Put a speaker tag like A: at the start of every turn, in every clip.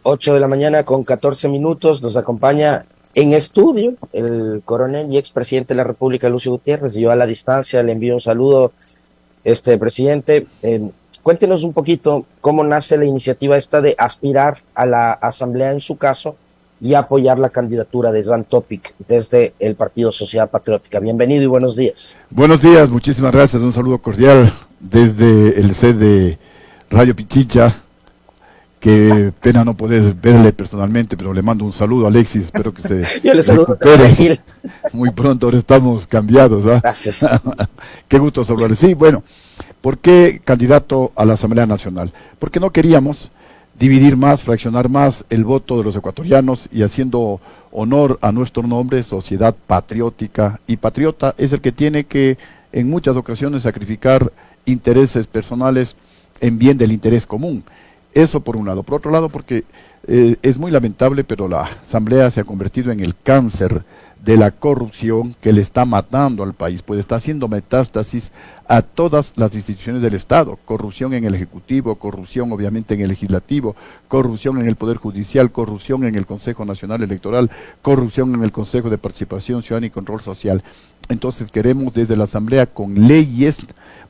A: 8 de la mañana con 14 minutos. Nos acompaña en estudio el coronel y expresidente de la República, Lucio Gutiérrez. Yo a la distancia le envío un saludo, presidente. Cuéntenos un poquito cómo nace la iniciativa esta de aspirar a la asamblea en su caso y apoyar la candidatura de Jan Topic desde el Partido Sociedad Patriótica. Bienvenido y buenos días.
B: Buenos días, muchísimas gracias. Un saludo cordial desde el set de Radio Pichincha. Qué pena no poder verle personalmente, pero le mando un saludo a Alexis, espero que se
A: Yo le
B: recupere muy pronto. Ahora estamos cambiados, ¿ah?
A: Gracias.
B: Qué gusto saludarle. Sí, bueno, ¿por qué candidato a la Asamblea Nacional? Porque no queríamos dividir más, fraccionar más el voto de los ecuatorianos, y haciendo honor a nuestro nombre, Sociedad Patriótica y Patriota, es el que tiene que en muchas ocasiones sacrificar intereses personales en bien del interés común. Eso por un lado. Por otro lado, porque es muy lamentable, pero la Asamblea se ha convertido en el cáncer de la corrupción que le está matando al país, pues está haciendo metástasis a todas las instituciones del Estado. Corrupción en el Ejecutivo, corrupción obviamente en el Legislativo, corrupción en el Poder Judicial, corrupción en el Consejo Nacional Electoral, corrupción en el Consejo de Participación Ciudadana y Control Social. Entonces queremos desde la Asamblea, con leyes,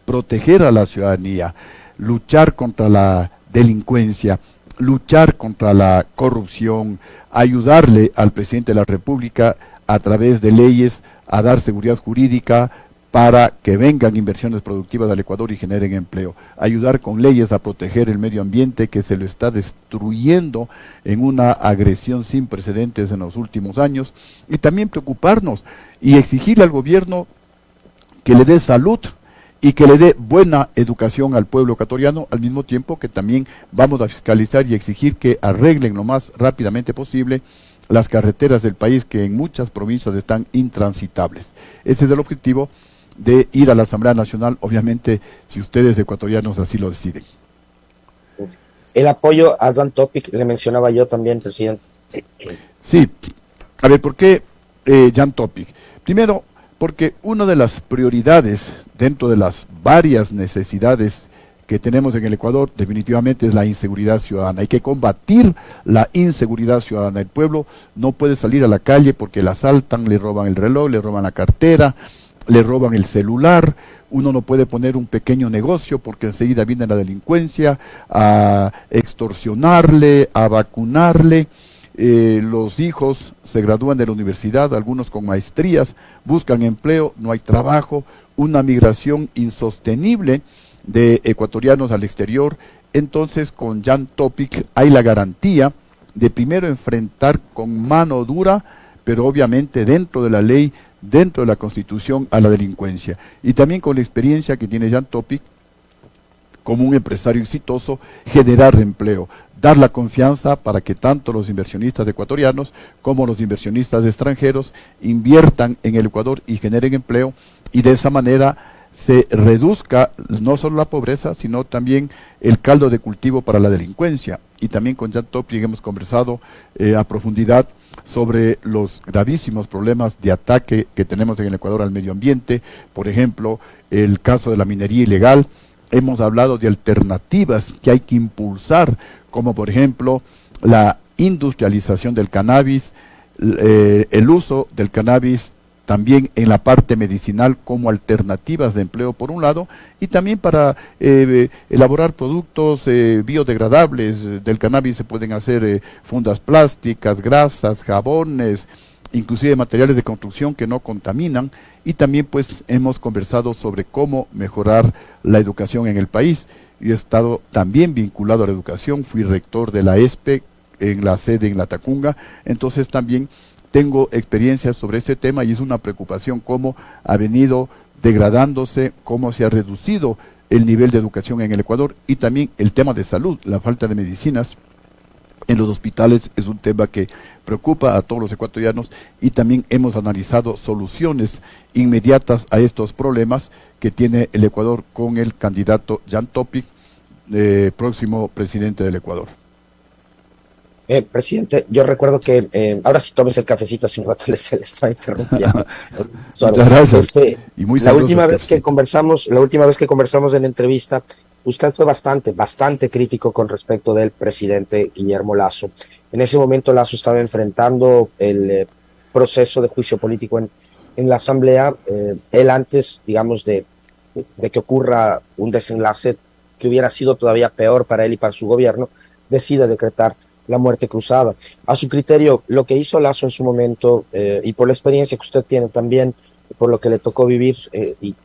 B: proteger a la ciudadanía, luchar contra la delincuencia, luchar contra la corrupción, ayudarle al presidente de la República a través de leyes a dar seguridad jurídica para que vengan inversiones productivas al Ecuador y generen empleo, ayudar con leyes a proteger el medio ambiente que se lo está destruyendo en una agresión sin precedentes en los últimos años, y también preocuparnos y exigirle al gobierno que le dé salud y que le dé buena educación al pueblo ecuatoriano, al mismo tiempo que también vamos a fiscalizar y exigir que arreglen lo más rápidamente posible las carreteras del país, que en muchas provincias están intransitables. Ese es el objetivo de ir a la Asamblea Nacional, obviamente, si ustedes ecuatorianos así lo deciden.
A: El apoyo a Jan Topic, le mencionaba yo también, presidente.
B: Sí, a ver, ¿por qué Jan Topic? Primero, porque una de las prioridades dentro de las varias necesidades que tenemos en el Ecuador definitivamente es la inseguridad ciudadana. Hay que combatir la inseguridad ciudadana. El pueblo no puede salir a la calle porque le asaltan, le roban el reloj, le roban la cartera, le roban el celular. Uno no puede poner un pequeño negocio porque enseguida viene la delincuencia a extorsionarle, a vacunarle. Los hijos se gradúan de la universidad, algunos con maestrías, buscan empleo, no hay trabajo, una migración insostenible de ecuatorianos al exterior. Entonces con Jan Topic hay la garantía de primero enfrentar con mano dura, pero obviamente dentro de la ley, dentro de la Constitución, a la delincuencia, y también con la experiencia que tiene Jan Topic como un empresario exitoso, generar empleo, dar la confianza para que tanto los inversionistas ecuatorianos como los inversionistas extranjeros inviertan en el Ecuador y generen empleo, y de esa manera se reduzca no solo la pobreza, sino también el caldo de cultivo para la delincuencia. Y también con Jan Topic hemos conversado a profundidad sobre los gravísimos problemas de ataque que tenemos en el Ecuador al medio ambiente, por ejemplo, el caso de la minería ilegal. Hemos hablado de alternativas que hay que impulsar, como por ejemplo la industrialización del cannabis, el uso del cannabis también en la parte medicinal como alternativas de empleo por un lado, y también para elaborar productos biodegradables. Del cannabis se pueden hacer fundas plásticas, grasas, jabones, inclusive materiales de construcción que no contaminan. Y también pues hemos conversado sobre cómo mejorar la educación en el país. Yo he estado también vinculado a la educación, fui rector de la ESPE en la sede en La Tacunga, entonces también tengo experiencias sobre este tema, y es una preocupación cómo ha venido degradándose, cómo se ha reducido el nivel de educación en el Ecuador, y también el tema de salud, la falta de medicinas en los hospitales es un tema que preocupa a todos los ecuatorianos, y también hemos analizado soluciones inmediatas a estos problemas que tiene el Ecuador con el candidato Jan Topic, próximo presidente del Ecuador.
A: Presidente, yo recuerdo que ahora sí tomes el cafecito, hace un rato se le estaba interrumpiendo.
B: Muchas gracias.
A: Y muy la última vez que conversamos en la entrevista, usted fue bastante crítico con respecto del presidente Guillermo Lasso. En ese momento Lasso estaba enfrentando el proceso de juicio político en la Asamblea. Él antes, digamos, de que ocurra un desenlace que hubiera sido todavía peor para él y para su gobierno, decide decretar la muerte cruzada. A su criterio, lo que hizo Lasso en su momento, y por la experiencia que usted tiene también, por lo que le tocó vivir y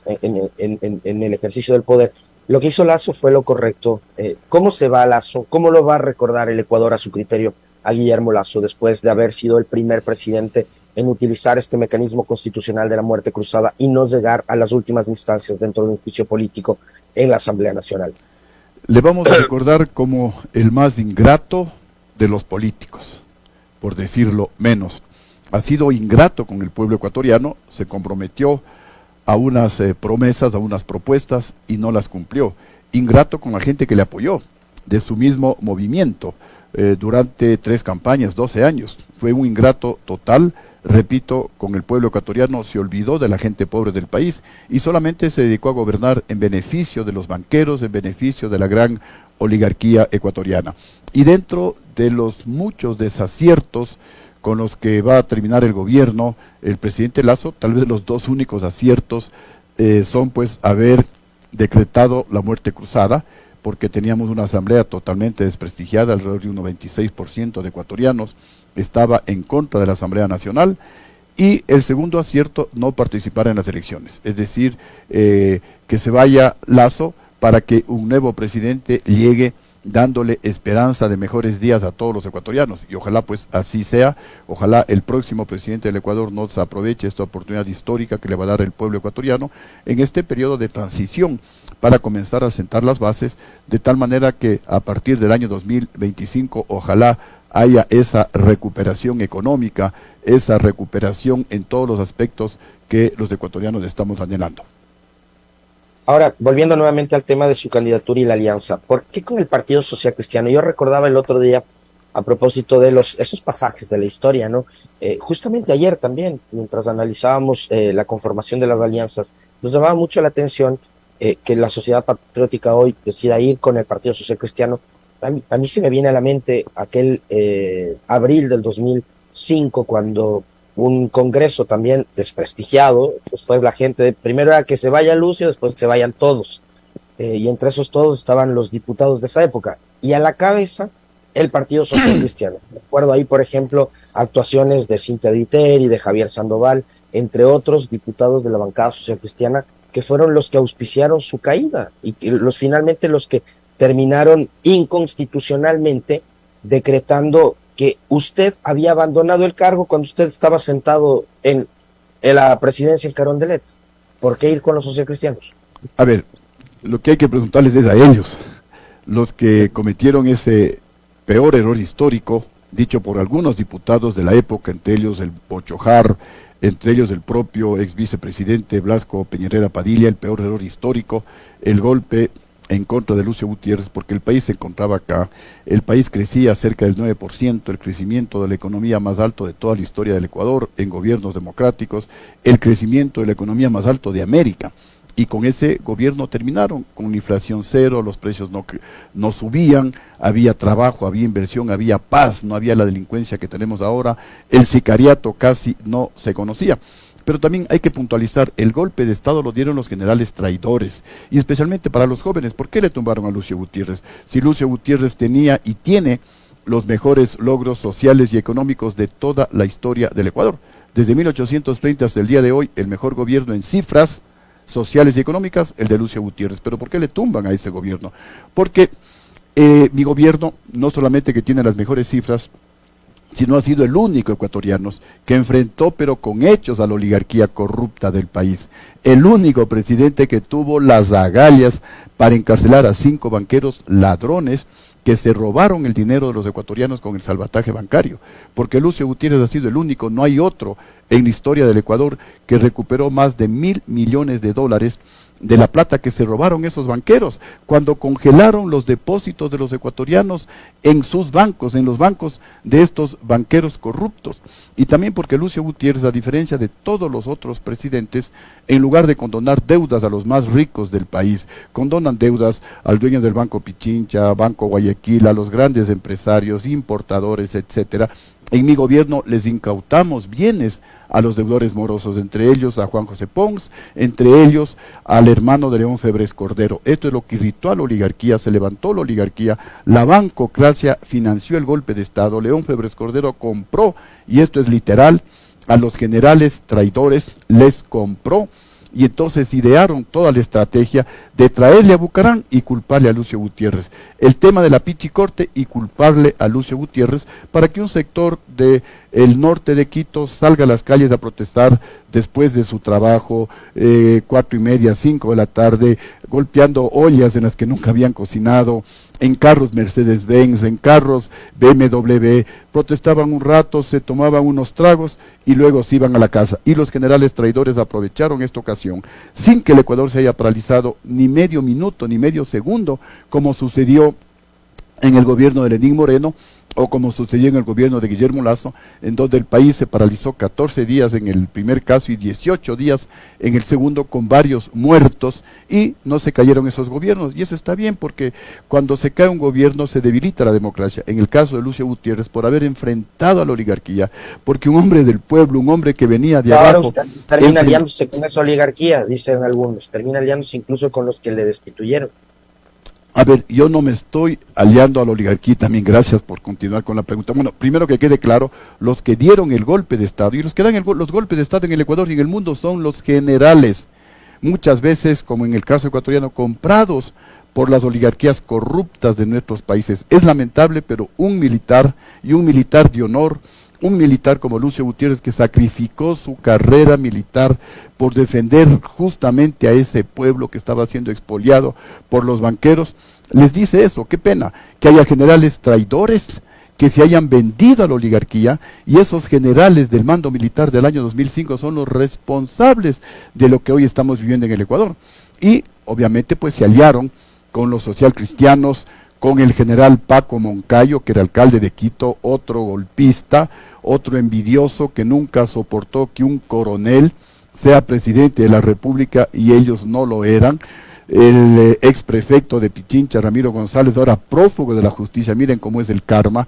A: en el ejercicio del poder, lo que hizo Lasso fue lo correcto. ¿Cómo se va Lasso? ¿Cómo lo va a recordar el Ecuador a su criterio a Guillermo Lasso después de haber sido el primer presidente en utilizar este mecanismo constitucional de la muerte cruzada y no llegar a las últimas instancias dentro de un juicio político en la Asamblea Nacional?
B: Le vamos a recordar como el más ingrato de los políticos, por decirlo menos. Ha sido ingrato con el pueblo ecuatoriano, se comprometió a unas promesas, a unas propuestas y no las cumplió. Ingrato con la gente que le apoyó, de su mismo movimiento, durante 3 campañas, 12 años. Fue un ingrato total, repito, con el pueblo ecuatoriano. Se olvidó de la gente pobre del país y solamente se dedicó a gobernar en beneficio de los banqueros, en beneficio de la gran oligarquía ecuatoriana. Y dentro de los muchos desaciertos con los que va a terminar el gobierno, el presidente Lasso, tal vez los 2 únicos aciertos son pues haber decretado la muerte cruzada, porque teníamos una asamblea totalmente desprestigiada. Alrededor de un 96% de ecuatorianos estaba en contra de la Asamblea Nacional. Y el segundo acierto, no participar en las elecciones, es decir, que se vaya Lasso para que un nuevo presidente llegue dándole esperanza de mejores días a todos los ecuatorianos, y ojalá pues así sea. Ojalá el próximo presidente del Ecuador nos aproveche esta oportunidad histórica que le va a dar el pueblo ecuatoriano en este periodo de transición para comenzar a sentar las bases, de tal manera que a partir del año 2025 ojalá haya esa recuperación económica, esa recuperación en todos los aspectos que los ecuatorianos estamos anhelando.
A: Ahora, volviendo nuevamente al tema de su candidatura y la alianza, ¿por qué con el Partido Social Cristiano? Yo recordaba el otro día, a propósito de esos pasajes de la historia, ¿no? Justamente ayer también, mientras analizábamos la conformación de las alianzas, nos llamaba mucho la atención que la sociedad patriótica hoy decida ir con el Partido Social Cristiano. A mí se me viene a la mente aquel abril del 2005, cuando un congreso también desprestigiado, después la gente, primero era que se vaya Lucio, después que se vayan todos, y entre esos todos estaban los diputados de esa época, y a la cabeza el Partido Social Cristiano. Recuerdo ahí, por ejemplo, actuaciones de Cintia Viteri, de Javier Sandoval, entre otros diputados de la bancada social cristiana, que fueron los que auspiciaron su caída, y que finalmente los que terminaron inconstitucionalmente decretando que usted había abandonado el cargo cuando usted estaba sentado en la presidencia en Carondelet. ¿Por qué ir con los socialcristianos?
B: A ver, lo que hay que preguntarles es a ellos, los que cometieron ese peor error histórico, dicho por algunos diputados de la época, entre ellos el Pochojar, entre ellos el propio ex vicepresidente Blasco Peñarera Padilla, el peor error histórico, el golpe en contra de Lucio Gutiérrez, porque el país se encontraba acá, el país crecía cerca del 9%, el crecimiento de la economía más alto de toda la historia del Ecuador, en gobiernos democráticos, el crecimiento de la economía más alto de América, y con ese gobierno terminaron con una inflación cero, los precios no subían, había trabajo, había inversión, había paz, no había la delincuencia que tenemos ahora, el sicariato casi no se conocía. Pero también hay que puntualizar, el golpe de Estado lo dieron los generales traidores, y especialmente para los jóvenes. ¿Por qué le tumbaron a Lucio Gutiérrez? Si Lucio Gutiérrez tenía y tiene los mejores logros sociales y económicos de toda la historia del Ecuador. Desde 1830 hasta el día de hoy, el mejor gobierno en cifras sociales y económicas, el de Lucio Gutiérrez. ¿Pero por qué le tumban a ese gobierno? Porque mi gobierno, no solamente que tiene las mejores cifras, sino ha sido el único ecuatoriano que enfrentó, pero con hechos, a la oligarquía corrupta del país. El único presidente que tuvo las agallas para encarcelar a 5 banqueros ladrones que se robaron el dinero de los ecuatorianos con el salvataje bancario. Porque Lucio Gutiérrez ha sido el único, no hay otro en la historia del Ecuador que recuperó más de $1.000 millones de la plata que se robaron esos banqueros, cuando congelaron los depósitos de los ecuatorianos en sus bancos, en los bancos de estos banqueros corruptos. Y también porque Lucio Gutiérrez, a diferencia de todos los otros presidentes, en lugar de condonar deudas a los más ricos del país, condonan deudas al dueño del Banco Pichincha, Banco Guayaquil, a los grandes empresarios, importadores, etcétera. En mi gobierno les incautamos bienes a los deudores morosos, entre ellos a Juan José Pons, entre ellos al hermano de León Febres Cordero. Esto es lo que irritó a la oligarquía, se levantó la oligarquía, la bancocracia financió el golpe de Estado, León Febres Cordero compró, y esto es literal, a los generales traidores les compró, y entonces idearon toda la estrategia de traerle a Bucarán y culparle a Lucio Gutiérrez. El tema de la Pichicorte y culparle a Lucio Gutiérrez para que un sector del norte de Quito salga a las calles a protestar después de su trabajo, 4:30, 5 de la tarde, golpeando ollas en las que nunca habían cocinado, en carros Mercedes-Benz, en carros BMW, protestaban un rato, se tomaban unos tragos y luego se iban a la casa. Y los generales traidores aprovecharon esta ocasión, sin que el Ecuador se haya paralizado ni medio minuto, ni medio segundo, como sucedió en el gobierno de Lenín Moreno, o como sucedió en el gobierno de Guillermo Lasso, en donde el país se paralizó 14 días en el primer caso y 18 días en el segundo, con varios muertos, y no se cayeron esos gobiernos. Y eso está bien, porque cuando se cae un gobierno se debilita la democracia. En el caso de Lucio Gutiérrez, por haber enfrentado a la oligarquía, porque un hombre del pueblo, un hombre que venía de abajo...
A: Termina aliándose con esa oligarquía, dicen algunos, termina aliándose incluso con los que le destituyeron.
B: A ver, yo no me estoy aliando a la oligarquía también, gracias por continuar con la pregunta. Bueno, primero que quede claro, los que dieron el golpe de Estado y los que dan los golpes de Estado en el Ecuador y en el mundo son los generales, muchas veces, como en el caso ecuatoriano, comprados por las oligarquías corruptas de nuestros países. Es lamentable, pero un militar, y un militar de honor, un militar como Lucio Gutiérrez, que sacrificó su carrera militar por defender justamente a ese pueblo que estaba siendo expoliado por los banqueros, les dice eso. Qué pena que haya generales traidores que se hayan vendido a la oligarquía, y esos generales del mando militar del año 2005 son los responsables de lo que hoy estamos viviendo en el Ecuador. Y obviamente pues se aliaron con los socialcristianos, con el general Paco Moncayo, que era alcalde de Quito, otro golpista, otro envidioso que nunca soportó que un coronel sea presidente de la República y ellos no lo eran. El ex prefecto de Pichincha, Ramiro González, ahora prófugo de la justicia, miren cómo es el karma.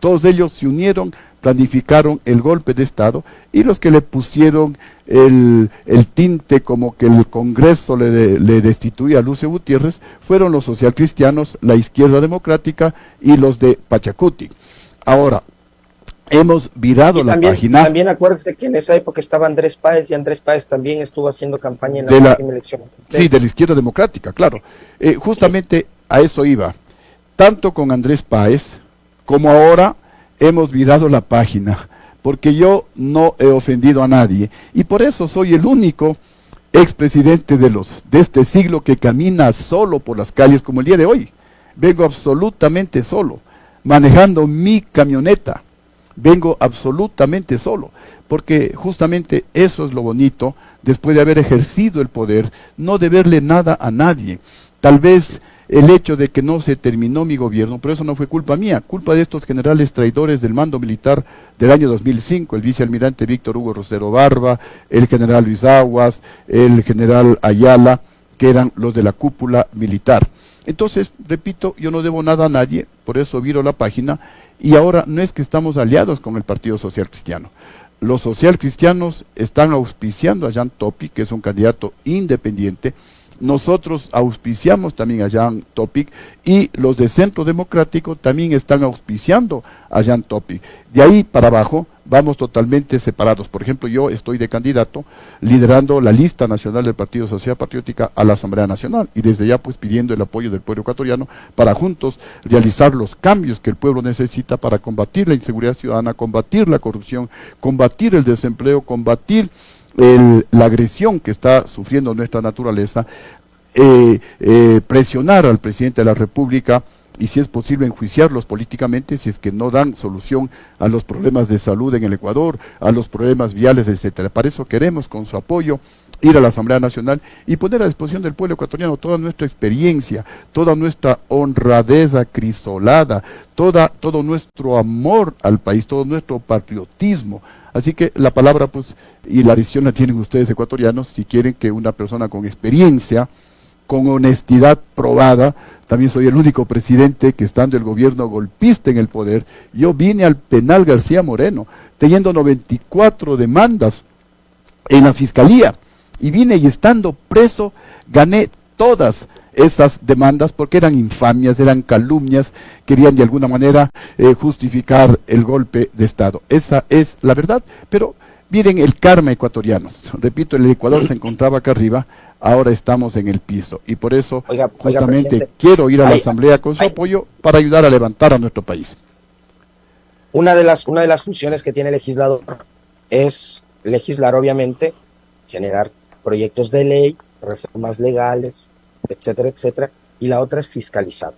B: Todos ellos se unieron, planificaron el golpe de Estado, y los que le pusieron el tinte como que el Congreso le destituía a Lucio Gutiérrez fueron los socialcristianos, la izquierda democrática y los de Pachacuti. Ahora, hemos virado la página.
A: También acuérdate que en esa época estaba Andrés Páez, y Andrés Páez también estuvo haciendo campaña en la última elección.
B: Sí, de la izquierda democrática, claro. Justamente a eso iba. Tanto con Andrés Páez como ahora hemos virado la página, porque yo no he ofendido a nadie, y por eso soy el único expresidente de este siglo que camina solo por las calles como el día de hoy. Vengo absolutamente solo, manejando mi camioneta. Vengo absolutamente solo, porque justamente eso es lo bonito, después de haber ejercido el poder, no deberle nada a nadie. Tal vez el hecho de que no se terminó mi gobierno, pero eso no fue culpa mía, culpa de estos generales traidores del mando militar del año 2005, el vicealmirante Víctor Hugo Rosero Barba, el general Luis Aguas, el general Ayala, que eran los de la cúpula militar. Entonces, repito, yo no debo nada a nadie, por eso viro la página. Y ahora no es que estamos aliados con el Partido Social Cristiano. Los socialcristianos están auspiciando a Jean Topic, que es un candidato independiente. Nosotros auspiciamos también a Jean Topic, y los de Centro Democrático también están auspiciando a Jean Topic. De ahí para abajo vamos totalmente separados. Por ejemplo, yo estoy de candidato liderando la lista nacional del Partido Social Patriótica a la Asamblea Nacional, y desde ya pues pidiendo el apoyo del pueblo ecuatoriano para juntos realizar los cambios que el pueblo necesita para combatir la inseguridad ciudadana, combatir la corrupción, combatir el desempleo, combatir la agresión que está sufriendo nuestra naturaleza, presionar al presidente de la República y si es posible enjuiciarlos políticamente si es que no dan solución a los problemas de salud en el Ecuador, a los problemas viales, etcétera. Para eso queremos, con su apoyo, ir a la Asamblea Nacional y poner a disposición del pueblo ecuatoriano toda nuestra experiencia, toda nuestra honradez acrisolada, todo nuestro amor al país, todo nuestro patriotismo. Así que la palabra pues y la decisión la tienen ustedes, ecuatorianos, si quieren que una persona con experiencia, con honestidad probada. También soy el único presidente que, estando el gobierno golpista en el poder, yo vine al penal García Moreno, teniendo 94 demandas en la fiscalía, y vine y estando preso, gané todas esas demandas porque eran infamias, eran calumnias, querían de alguna manera justificar el golpe de Estado. Esa es la verdad, pero miren el karma ecuatoriano. Repito, el Ecuador se encontraba acá arriba, ahora estamos en el piso, y por eso justamente quiero ir a la Asamblea con su apoyo para ayudar a levantar a nuestro país.
A: Una de las funciones que tiene el legislador es legislar, obviamente, generar proyectos de ley, reformas legales, etcétera, etcétera, y la otra es fiscalizar.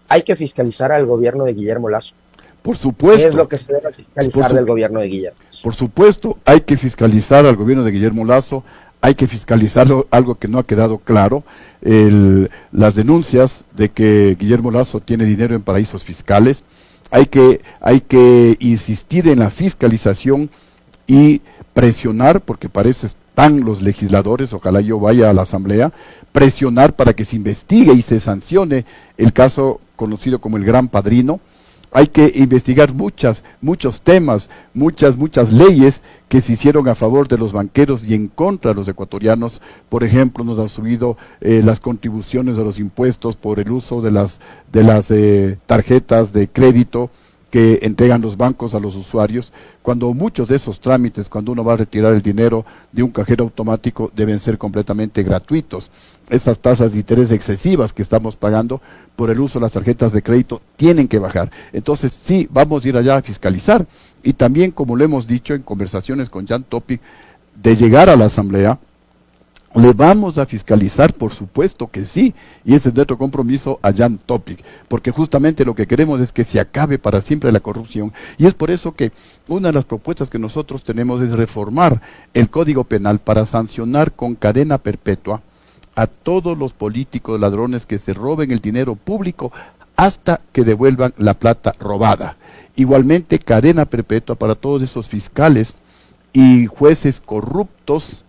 A: Hay que fiscalizar al gobierno de Guillermo Lasso.
B: Por supuesto.
A: ¿Qué es lo que se debe fiscalizar del gobierno de Guillermo Lasso?
B: Por supuesto, hay que fiscalizar al gobierno de Guillermo Lasso, hay que fiscalizar algo que no ha quedado claro, las denuncias de que Guillermo Lasso tiene dinero en paraísos fiscales. Hay que insistir en la fiscalización y presionar, porque para eso están los legisladores, ojalá yo vaya a la Asamblea, presionar para que se investigue y se sancione el caso conocido como el Gran Padrino. Hay que investigar muchos temas, muchas leyes que se hicieron a favor de los banqueros y en contra de los ecuatorianos. Por ejemplo, nos han subido las contribuciones de los impuestos por el uso de las tarjetas de crédito que entregan los bancos a los usuarios, cuando muchos de esos trámites, cuando uno va a retirar el dinero de un cajero automático, deben ser completamente gratuitos. Esas tasas de interés excesivas que estamos pagando por el uso de las tarjetas de crédito tienen que bajar. Entonces sí, vamos a ir allá a fiscalizar, y también, como lo hemos dicho en conversaciones con Jan Topic, de llegar a la Asamblea, le vamos a fiscalizar, por supuesto que sí, y ese es nuestro compromiso a Jan Topic, porque justamente lo que queremos es que se acabe para siempre la corrupción, y es por eso que una de las propuestas que nosotros tenemos es reformar el Código Penal para sancionar con cadena perpetua a todos los políticos ladrones que se roben el dinero público hasta que devuelvan la plata robada. Igualmente, cadena perpetua para todos esos fiscales y jueces corruptos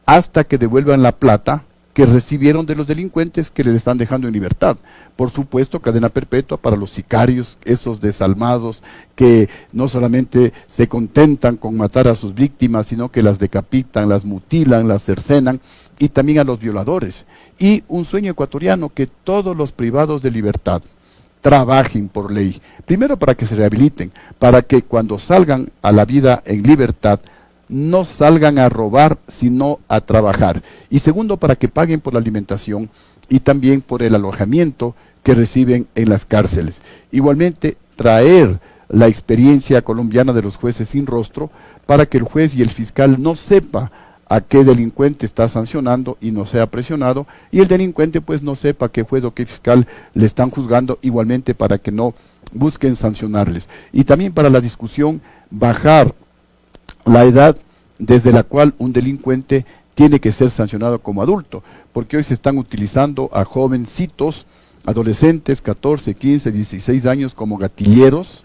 B: hasta que devuelvan la plata que recibieron de los delincuentes que les están dejando en libertad. Por supuesto, cadena perpetua para los sicarios, esos desalmados que no solamente se contentan con matar a sus víctimas, sino que las decapitan, las mutilan, las cercenan, y también a los violadores. Y un sueño ecuatoriano, que todos los privados de libertad trabajen por ley, primero para que se rehabiliten, para que cuando salgan a la vida en libertad no salgan a robar, sino a trabajar. Y segundo, para que paguen por la alimentación y también por el alojamiento que reciben en las cárceles. Igualmente, traer la experiencia colombiana de los jueces sin rostro para que el juez y el fiscal no sepa a qué delincuente está sancionando y no sea presionado, y el delincuente pues no sepa qué juez o qué fiscal le están juzgando, igualmente para que no busquen sancionarles. Y también para la discusión, bajar la edad desde la cual un delincuente tiene que ser sancionado como adulto, porque hoy se están utilizando a jovencitos, adolescentes, 14, 15, 16 años como gatilleros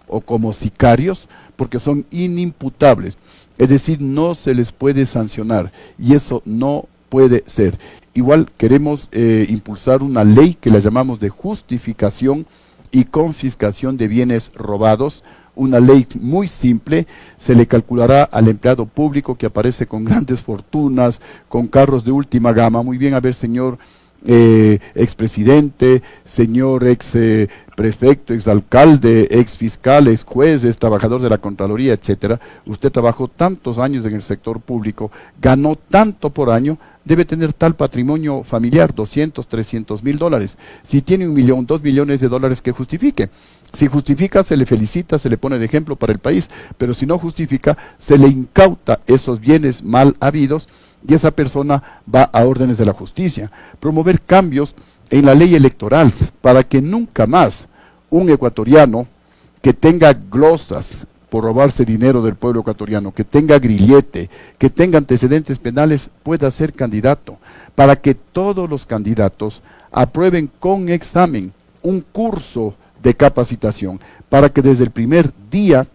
B: o como sicarios, porque son inimputables, es decir, no se les puede sancionar, y eso no puede ser. Igual queremos impulsar una ley que la llamamos de justificación y confiscación de bienes robados, una ley muy simple. Se le calculará al empleado público que aparece con grandes fortunas, con carros de última gama. Muy bien, a ver, señor expresidente, señor ex prefecto, exalcalde, ex fiscal, ex juez, ex trabajador de la Contraloría, etcétera. Usted trabajó tantos años en el sector público, ganó tanto por año, debe tener tal patrimonio familiar, 200, 300 mil dólares. Si tiene 1 millón, 2 millones de dólares, que justifique. Si justifica, se le felicita, se le pone de ejemplo para el país, pero si no justifica, se le incauta esos bienes mal habidos y esa persona va a órdenes de la justicia. Promover cambios en la ley electoral para que nunca más un ecuatoriano que tenga glosas por robarse dinero del pueblo ecuatoriano, que tenga grillete, que tenga antecedentes penales, pueda ser candidato, para que todos los candidatos aprueben con examen un curso de capacitación, para que desde el primer día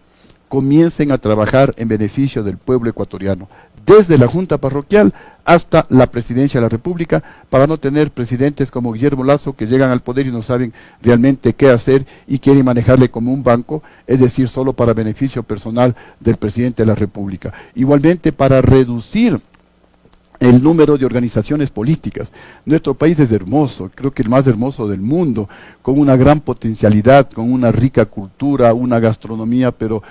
B: comiencen a trabajar en beneficio del pueblo ecuatoriano, desde la Junta Parroquial hasta la Presidencia de la República, para no tener presidentes como Guillermo Lasso que llegan al poder y no saben realmente qué hacer y quieren manejarle como un banco, es decir, solo para beneficio personal del presidente de la República. Igualmente, para reducir el número de organizaciones políticas. Nuestro país es hermoso, creo que el más hermoso del mundo, con una gran potencialidad, con una rica cultura, una gastronomía, pero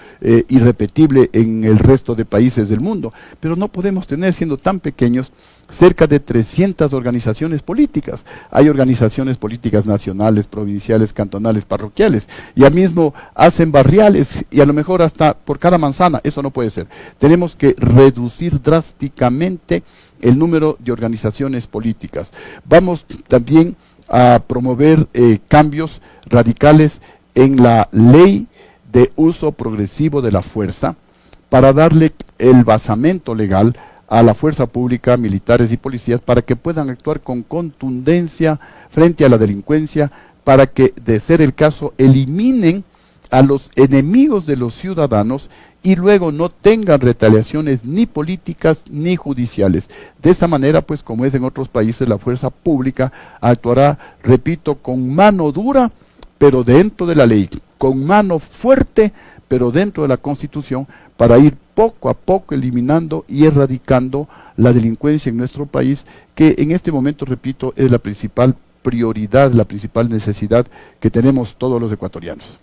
B: irrepetible en el resto de países del mundo. Pero no podemos tener, siendo tan pequeños, cerca de 300 organizaciones políticas. Hay organizaciones políticas nacionales, provinciales, cantonales, parroquiales, y al mismo hacen barriales, y a lo mejor hasta por cada manzana. Eso no puede ser. Tenemos que reducir drásticamente el número de organizaciones políticas. Vamos también a promover cambios radicales en la ley de uso progresivo de la fuerza para darle el basamento legal a la fuerza pública, militares y policías, para que puedan actuar con contundencia frente a la delincuencia, para que, de ser el caso, eliminen a los enemigos de los ciudadanos y luego no tengan retaliaciones ni políticas ni judiciales. De esa manera, pues como es en otros países, la fuerza pública actuará, repito, con mano dura, pero dentro de la ley, con mano fuerte, pero dentro de la Constitución, para ir poco a poco eliminando y erradicando la delincuencia en nuestro país, que en este momento, repito, es la principal prioridad, la principal necesidad que tenemos todos los ecuatorianos.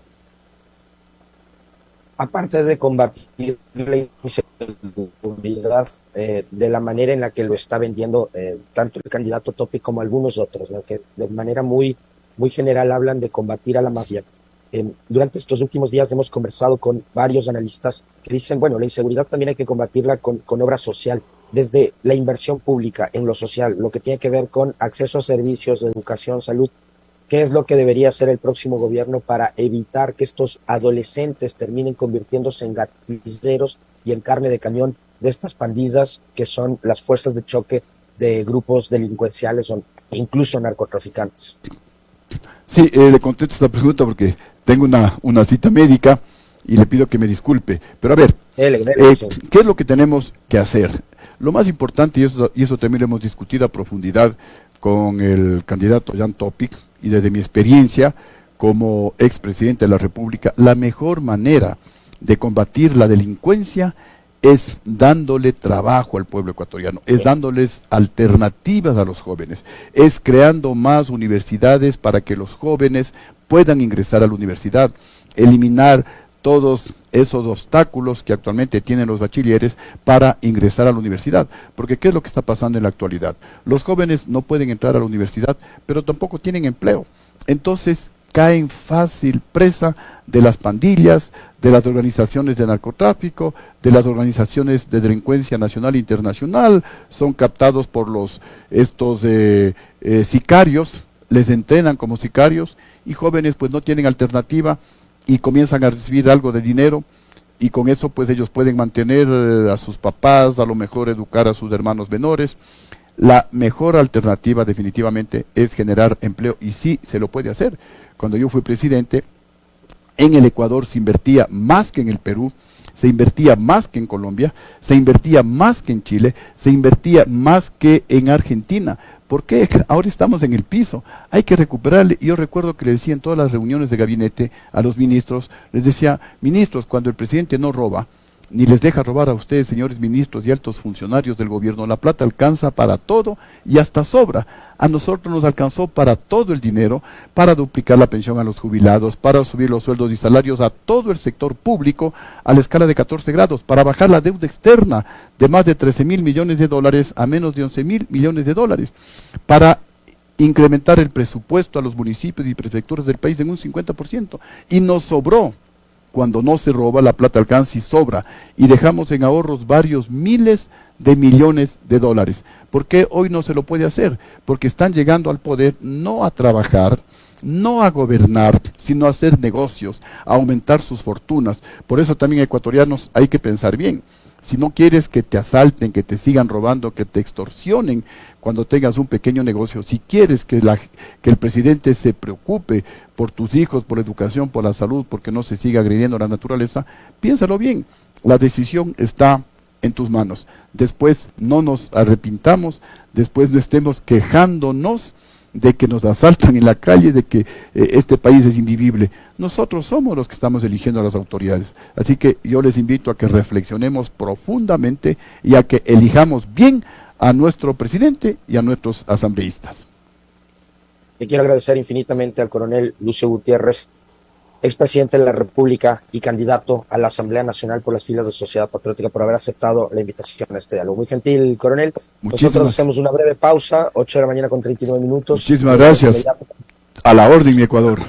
A: Aparte de combatir la inseguridad de la manera en la que lo está vendiendo tanto el candidato Topic como algunos otros, ¿no?, que de manera muy general hablan de combatir a la mafia. Durante estos últimos días hemos conversado con varios analistas que dicen, bueno, la inseguridad también hay que combatirla con obra social, desde la inversión pública en lo social, lo que tiene que ver con acceso a servicios de educación, salud. ¿Qué es lo que debería hacer el próximo gobierno para evitar que estos adolescentes terminen convirtiéndose en gatilleros y en carne de cañón de estas pandillas que son las fuerzas de choque de grupos delincuenciales o incluso narcotraficantes?
B: Sí, le contesto esta pregunta porque tengo una cita médica y le pido que me disculpe. Pero a ver, ¿qué es lo que tenemos que hacer? Lo más importante, y eso también lo hemos discutido a profundidad con el candidato Jan Topic, y desde mi experiencia como expresidente de la República, la mejor manera de combatir la delincuencia es dándole trabajo al pueblo ecuatoriano, es dándoles alternativas a los jóvenes, es creando más universidades para que los jóvenes puedan ingresar a la universidad, eliminar todos esos obstáculos que actualmente tienen los bachilleres para ingresar a la universidad. Porque ¿qué es lo que está pasando en la actualidad? Los jóvenes no pueden entrar a la universidad, pero tampoco tienen empleo. Entonces caen fácil presa de las pandillas, de las organizaciones de narcotráfico, de las organizaciones de delincuencia nacional e internacional, son captados por estos sicarios, les entrenan como sicarios, y jóvenes pues no tienen alternativa y comienzan a recibir algo de dinero, y con eso pues ellos pueden mantener a sus papás, a lo mejor educar a sus hermanos menores. La mejor alternativa definitivamente es generar empleo, y sí se lo puede hacer. Cuando yo fui presidente, en el Ecuador se invertía más que en el Perú, se invertía más que en Colombia, se invertía más que en Chile, se invertía más que en Argentina. ¿Por qué? Ahora estamos en el piso, hay que recuperarle. Yo recuerdo que le decía en todas las reuniones de gabinete a los ministros, les decía, ministros, cuando el presidente no roba, ni les deja robar a ustedes, señores ministros y altos funcionarios del gobierno, la plata alcanza para todo y hasta sobra. A nosotros nos alcanzó para todo el dinero, para duplicar la pensión a los jubilados, para subir los sueldos y salarios a todo el sector público a la escala de 14 grados, para bajar la deuda externa de más de 13.000 millones de dólares a menos de 11.000 millones de dólares, para incrementar el presupuesto a los municipios y prefecturas del país en un 50%, y nos sobró. Cuando no se roba, la plata alcanza y sobra, y dejamos en ahorros varios miles de millones de dólares. ¿Por qué hoy no se lo puede hacer? Porque están llegando al poder no a trabajar, no a gobernar, sino a hacer negocios, a aumentar sus fortunas. Por eso también, ecuatorianos, hay que pensar bien. Si no quieres que te asalten, que te sigan robando, que te extorsionen cuando tengas un pequeño negocio, si quieres que el presidente se preocupe por tus hijos, por la educación, por la salud, porque no se siga agrediendo a la naturaleza, piénsalo bien. La decisión está en tus manos. Después no nos arrepintamos, después no estemos quejándonos de que nos asaltan en la calle, de que este país es invivible. Nosotros somos los que estamos eligiendo a las autoridades. Así que yo les invito a que reflexionemos profundamente y a que elijamos bien a nuestro presidente y a nuestros asambleístas.
A: Le quiero agradecer infinitamente al coronel Lucio Gutiérrez, expresidente de la República y candidato a la Asamblea Nacional por las filas de Sociedad Patriótica, por haber aceptado la invitación a este diálogo. Muy gentil, coronel. Nosotros hacemos una breve pausa, 8 de la mañana con 39 minutos.
B: Muchísimas gracias. A la orden, mi Ecuador.